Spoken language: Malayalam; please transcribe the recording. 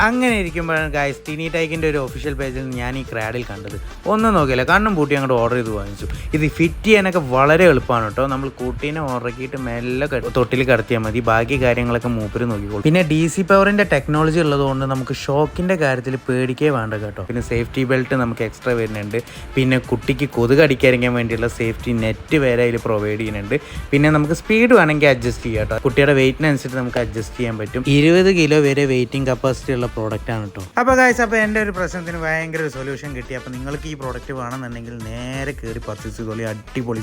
അങ്ങനെ ഇരിക്കുമ്പോഴാണ് ഗൈസ് ടിനി ടൈക്കിൻ്റെ ഒരു ഒഫീഷ്യൽ പേജിൽ ഞാൻ ഈ ക്രാഡിൽ കണ്ടത്. ഒന്നും നോക്കിയില്ല, കണ്ണും പൂട്ടി അങ്ങോട്ട് ഓർഡർ ചെയ്ത് വാങ്ങിച്ചു. ഇത് ഫിറ്റ് ചെയ്യാനൊക്കെ വളരെ എളുപ്പമാണ് കേട്ടോ. നമ്മൾ കുട്ടീനെ ഉറക്കിയിട്ട് മെല്ലെ തൊട്ടിൽ കടത്തിയാൽ മതി, ബാക്കി കാര്യങ്ങളൊക്കെ മൂപ്പര് നോക്കിക്കോളും. പിന്നെ DC പവറിൻ്റെ ടെക്നോളജി ഉള്ളതുകൊണ്ട് നമുക്ക് ഷോക്കിൻ്റെ കാര്യത്തിൽ പേടിക്കേ വേണ്ട കേട്ടോ. പിന്നെ സേഫ്റ്റി ബെൽറ്റ് നമുക്ക് എക്സ്ട്രാ വരുന്നുണ്ട്. പിന്നെ കുട്ടിക്ക് കൊതുക് അടിക്കാതിരിക്കാൻ വേണ്ടിയുള്ള സേഫ്റ്റി നെറ്റ് വരെ അതിൽ പ്രൊവൈഡ് ചെയ്യുന്നുണ്ട്. പിന്നെ നമുക്ക് സ്പീഡ് വേണമെങ്കിൽ അഡ്ജസ്റ്റ് ചെയ്യാം കേട്ടോ. കുട്ടിയുടെ വെയിറ്റിനനുസരിച്ച് നമുക്ക് അഡ്ജസ്റ്റ് ചെയ്യാൻ പറ്റും. 20 കിലോ വരെ വെയിറ്റിംഗ് കപ്പാസിറ്റി ഉള്ള പ്രോഡക്റ്റ് ആണ് കേട്ടോ. അപ്പോൾ ഗൈസ്, അപ്പോൾ എൻ്റെ ഒരു പ്രശ്നത്തിന് ഭയങ്കര ഒരു സൊല്യൂഷൻ കിട്ടി. അപ്പോൾ നിങ്ങൾക്ക് ഈ പ്രോഡക്റ്റ് വേണമെന്നുണ്ടെങ്കിൽ നേരെ കയറി പർച്ചേസ് ചെയ്തോളി. അടിപൊളി.